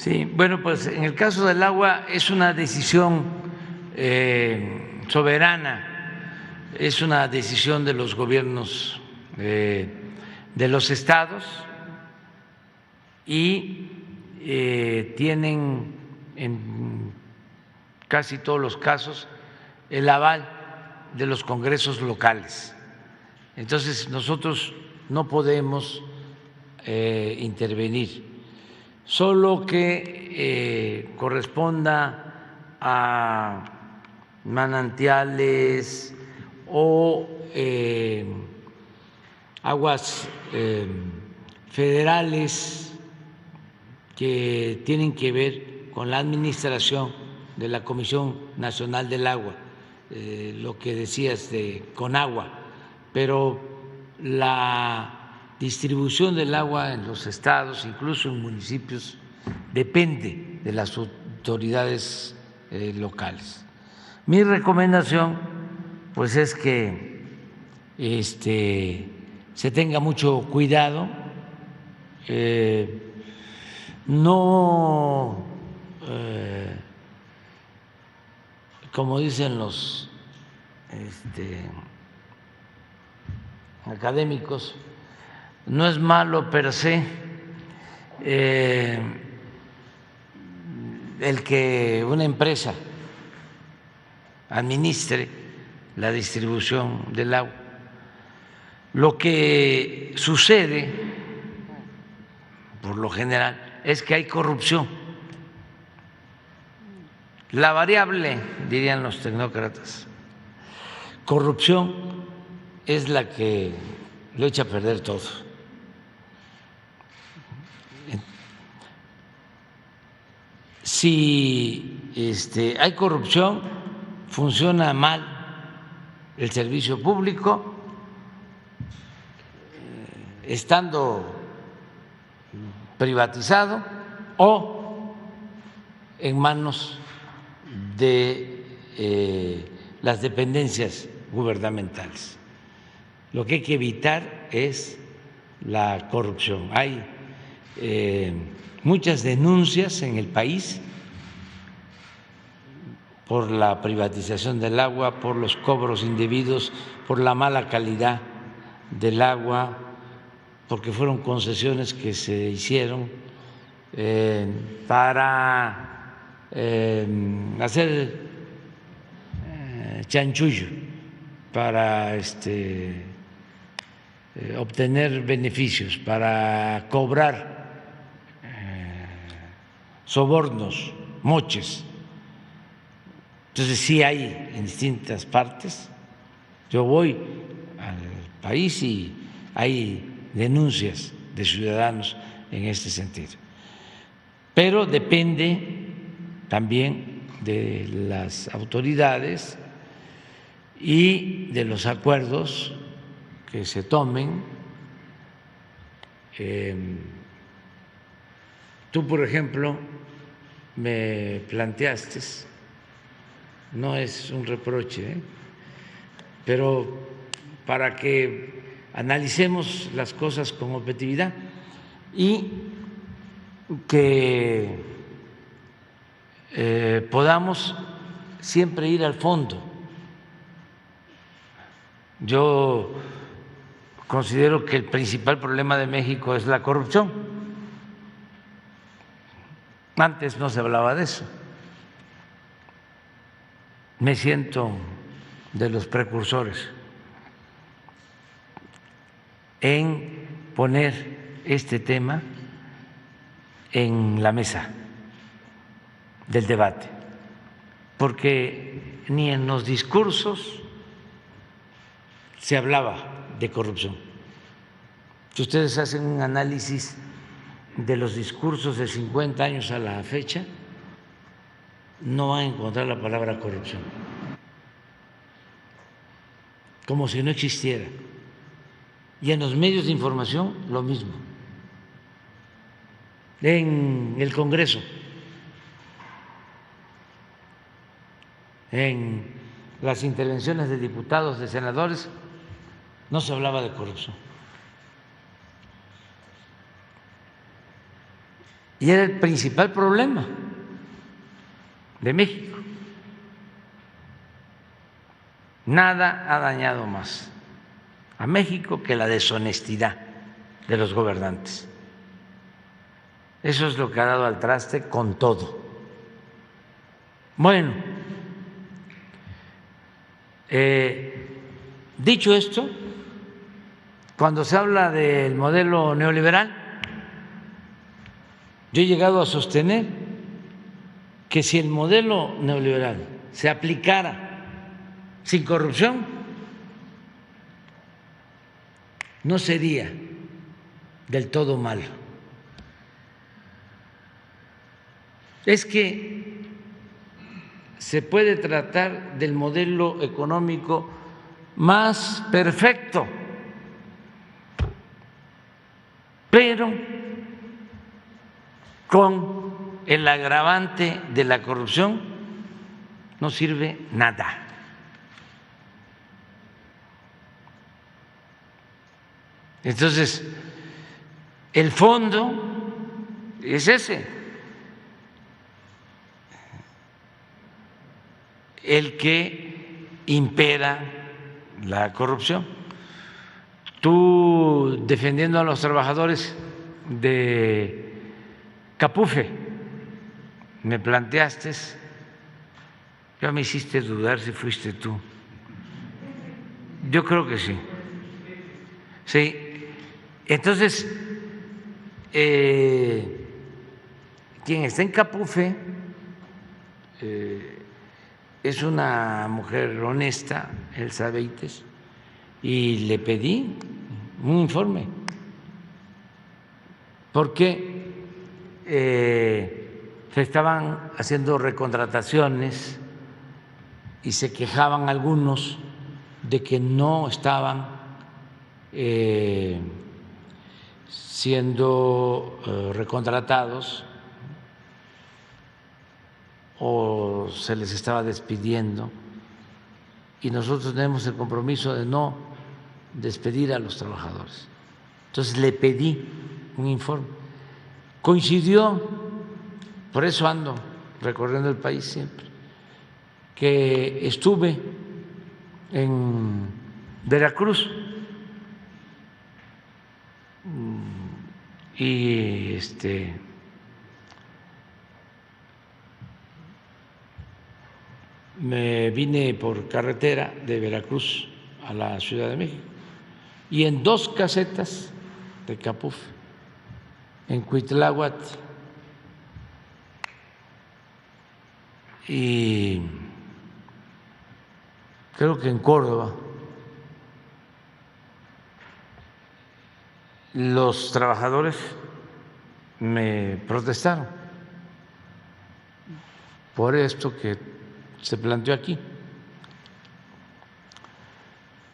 Sí, bueno, pues en el caso del agua es una decisión soberana, es una decisión de los gobiernos de los estados y tienen en casi todos los casos el aval de los congresos locales. Entonces nosotros no podemos intervenir, solo que corresponda a manantiales o aguas federales que tienen que ver con la administración de la Comisión Nacional del Agua, lo que decías de Conagua, pero la distribución del agua en los estados, incluso en municipios, depende de las autoridades locales. Mi recomendación, pues, es que se tenga mucho cuidado, no, como dicen los académicos, no es malo per se el que una empresa administre la distribución del agua. Lo que sucede, por lo general, es que hay corrupción. La variable, dirían los tecnócratas, corrupción es la que lo echa a perder todo. Si hay corrupción, funciona mal el servicio público, estando privatizado o en manos de las dependencias gubernamentales. Lo que hay que evitar es la corrupción. Hay muchas denuncias en el país por la privatización del agua, por los cobros indebidos, por la mala calidad del agua, porque fueron concesiones que se hicieron para hacer chanchullo, para obtener beneficios, para cobrar sobornos, moches. Entonces sí hay en distintas partes. Yo voy al país y hay denuncias de ciudadanos en este sentido. Pero depende también de las autoridades y de los acuerdos que se tomen. Tú, por ejemplo, me planteaste, no es un reproche, pero para que analicemos las cosas con objetividad y que podamos siempre ir al fondo. Yo considero que el principal problema de México es la corrupción. Antes no se hablaba de eso. Me siento de los precursores en poner este tema en la mesa del debate, porque ni en los discursos se hablaba de corrupción. Si ustedes hacen un análisis de los discursos de 50 años a la fecha, no van a encontrar la palabra corrupción, como si no existiera. Y en los medios de información lo mismo. En el Congreso, en las intervenciones de diputados, de senadores, no se hablaba de corrupción. Y era el principal problema de México. Nada ha dañado más a México que la deshonestidad de los gobernantes. Eso es lo que ha dado al traste con todo. Bueno, dicho esto, cuando se habla del modelo neoliberal, yo he llegado a sostener que si el modelo neoliberal se aplicara sin corrupción, no sería del todo malo. Es que se puede tratar del modelo económico más perfecto, pero con el agravante de la corrupción no sirve nada. Entonces, el fondo es ese, el que impera la corrupción. Tú, defendiendo a los trabajadores de Capufe, me planteaste, ya me hiciste dudar si fuiste tú. Yo creo que sí. Sí. Entonces, quien está en Capufe es una mujer honesta, Elsa Beites, y le pedí un informe porque se estaban haciendo recontrataciones y se quejaban algunos de que no estaban siendo recontratados o se les estaba despidiendo, y nosotros tenemos el compromiso de no despedir a los trabajadores. Entonces le pedí un informe. Coincidió, por eso ando recorriendo el país siempre, que estuve en Veracruz y me vine por carretera de Veracruz a la Ciudad de México, y en 2 casetas de Capufe, en Cuitláhuac y creo que en Córdoba, los trabajadores me protestaron por esto que se planteó aquí.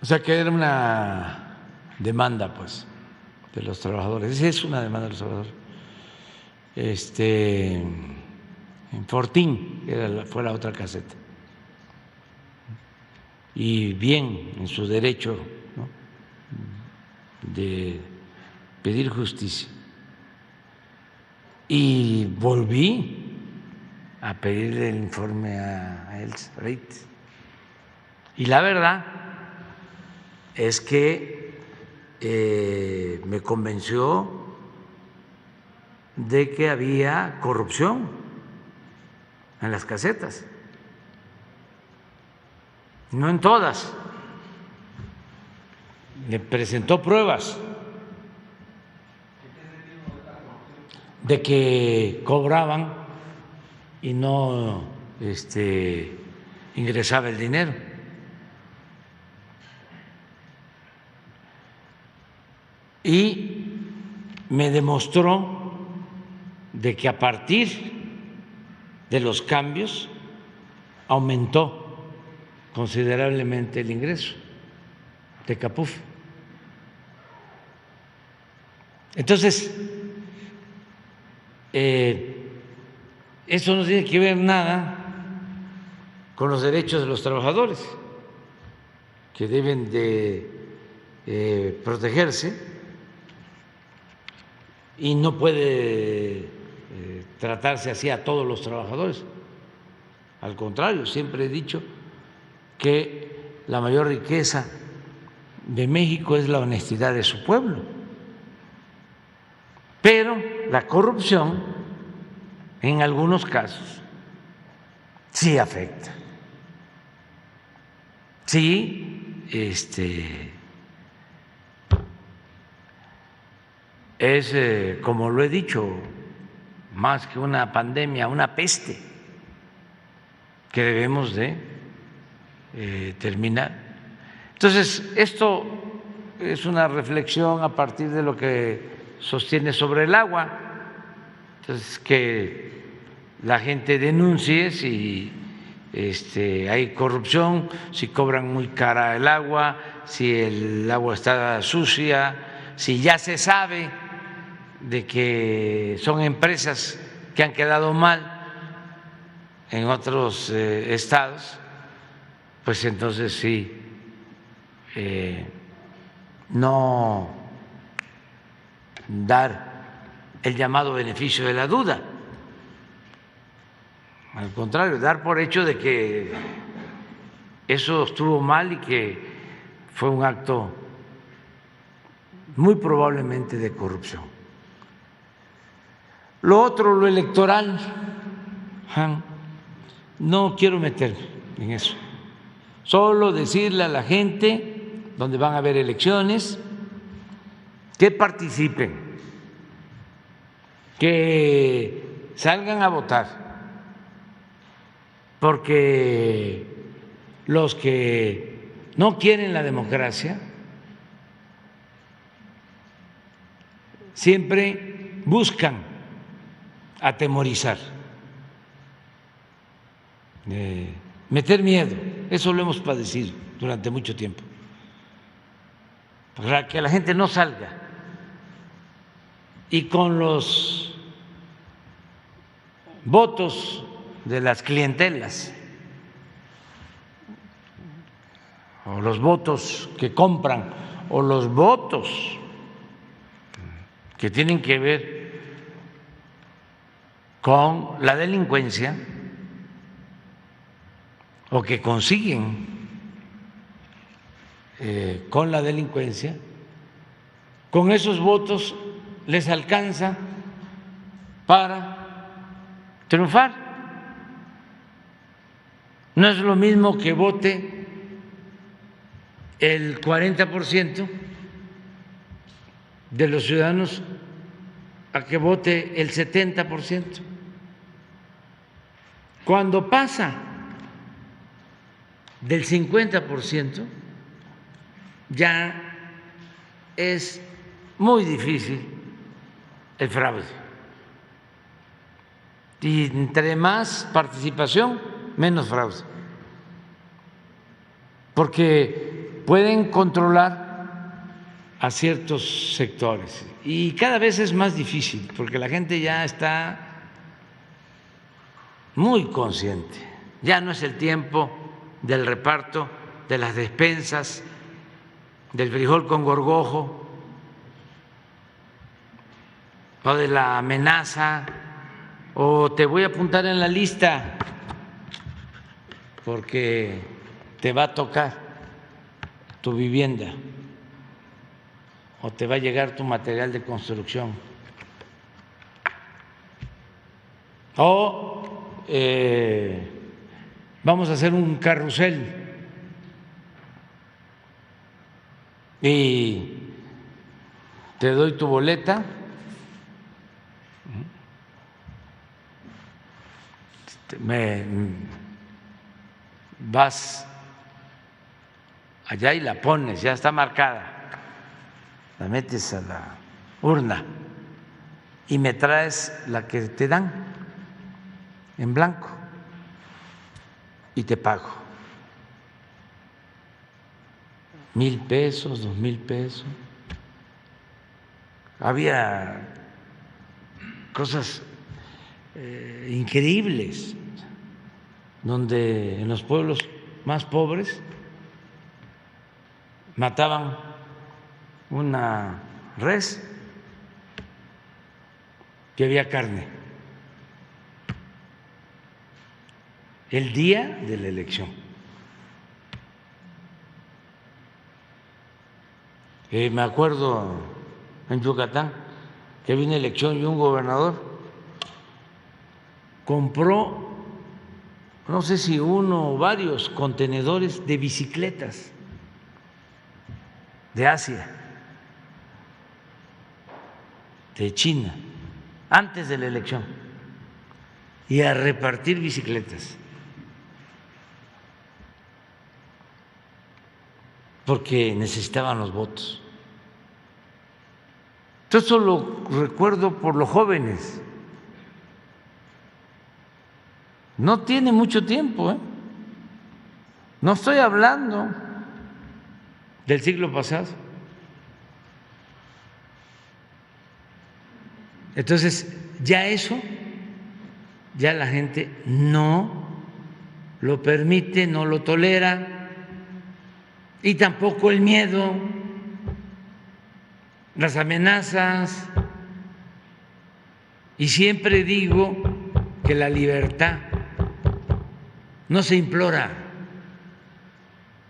O sea, que era una demanda, pues, de los trabajadores. Esa es una demanda de los trabajadores. En Fortín, fue la otra caseta. Y bien, en su derecho, ¿no?, de pedir justicia. Y volví a pedirle el informe a Elsa Beites. Y la verdad es que me convenció de que había corrupción en las casetas. No en todas. Me presentó pruebas de que cobraban y no ingresaba el dinero. Y me demostró de que a partir de los cambios aumentó considerablemente el ingreso de Capufe. Entonces, eso no tiene que ver nada con los derechos de los trabajadores, que deben de protegerse, y no puede tratarse así a todos los trabajadores. Al contrario, siempre he dicho que la mayor riqueza de México es la honestidad de su pueblo. Pero la corrupción, en algunos casos, sí afecta. Sí, es, como lo he dicho, más que una pandemia, una peste que debemos de terminar. Entonces, esto es una reflexión a partir de lo que sostiene sobre el agua. Entonces, que la gente denuncie si hay corrupción, si cobran muy cara el agua, si el agua está sucia, si ya se sabe de que son empresas que han quedado mal en otros estados, pues entonces sí, no dar el llamado beneficio de la duda. Al contrario, dar por hecho de que eso estuvo mal y que fue un acto muy probablemente de corrupción. Lo otro, lo electoral, no quiero meterme en eso. Solo decirle a la gente, donde van a haber elecciones, que participen, que salgan a votar, porque los que no quieren la democracia siempre buscan atemorizar, meter miedo. Eso lo hemos padecido durante mucho tiempo, para que la gente no salga. Y con los votos de las clientelas o los votos que compran o los votos que tienen que ver con la delincuencia o que consiguen con la delincuencia, con esos votos les alcanza para triunfar. No es lo mismo que vote el 40% de los ciudadanos a que vote el 70%. Cuando pasa del 50%, ya es muy difícil el fraude. Y entre más participación, menos fraude. Porque pueden controlar a ciertos sectores. Y cada vez es más difícil, porque la gente ya está muy consciente. Ya no es el tiempo del reparto de las despensas, del frijol con gorgojo, o de la amenaza, o te voy a apuntar en la lista porque te va a tocar tu vivienda o te va a llegar tu material de construcción, o vamos a hacer un carrusel y te doy tu boleta, vas allá y la pones, ya está marcada, la metes a la urna y me traes la que te dan en blanco y te pago 1,000 pesos, 2,000 pesos. Había cosas increíbles donde en los pueblos más pobres mataban una res que había carne el día de la elección. Me acuerdo en Yucatán que había una elección y un gobernador compró, no sé si uno o varios contenedores de bicicletas de Asia, de China, antes de la elección, y a repartir bicicletas, porque necesitaban los votos. Entonces, eso lo recuerdo por los jóvenes. No tiene mucho tiempo, ¿eh? No estoy hablando del siglo pasado. Entonces, ya eso, ya la gente no lo permite, no lo tolera, y tampoco el miedo, las amenazas. Y siempre digo que la libertad no se implora,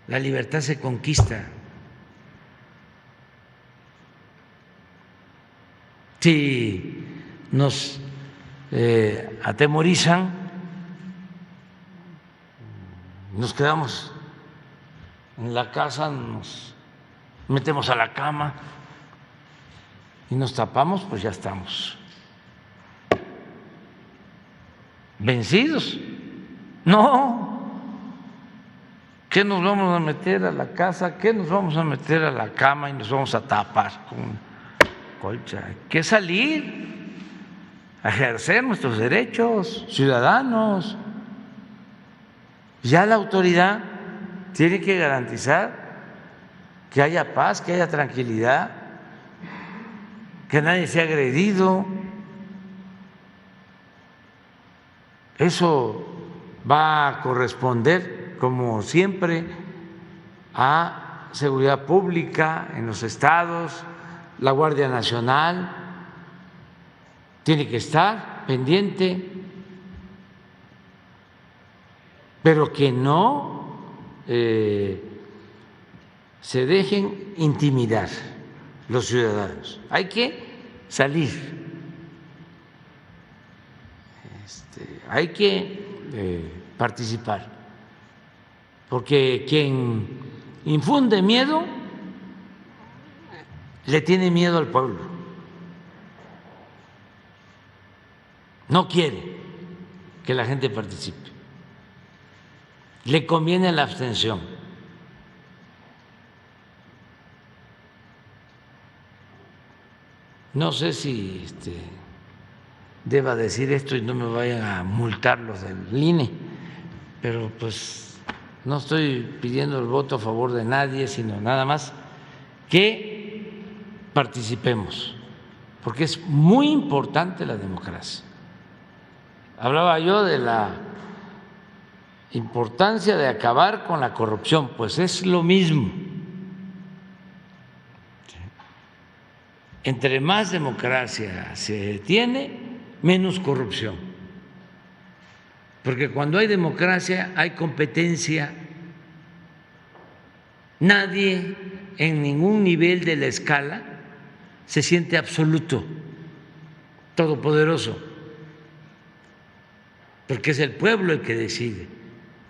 la libertad se conquista. Si nos atemorizan, nos quedamos en la casa, nos metemos a la cama y nos tapamos, pues ya estamos vencidos. No, ¿qué nos vamos a meter a la casa? ¿Qué nos vamos a meter a la cama y nos vamos a tapar con colcha? Hay que salir a ejercer nuestros derechos ciudadanos. Ya la autoridad tiene que garantizar que haya paz, que haya tranquilidad, que nadie sea agredido. Eso va a corresponder, como siempre, a seguridad pública en los estados. La Guardia Nacional tiene que estar pendiente, pero que no se dejen intimidar los ciudadanos. Hay que salir, hay que participar, porque quien infunde miedo le tiene miedo al pueblo, no quiere que la gente participe, le conviene la abstención. No sé si deba decir esto y no me vayan a multar los del INE, pero pues no estoy pidiendo el voto a favor de nadie, sino nada más que participemos, porque es muy importante la democracia. Hablaba yo de la importancia de acabar con la corrupción, pues es lo mismo. Entre más democracia se tiene, menos corrupción. Porque cuando hay democracia hay competencia. Nadie en ningún nivel de la escala se siente absoluto, todopoderoso, porque es el pueblo el que decide.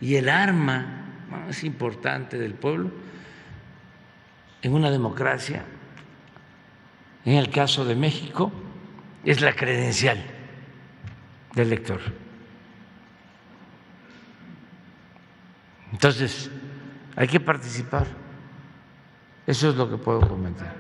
Y el arma más importante del pueblo en una democracia, en el caso de México, es la credencial del elector. Entonces, hay que participar. Eso es lo que puedo comentar.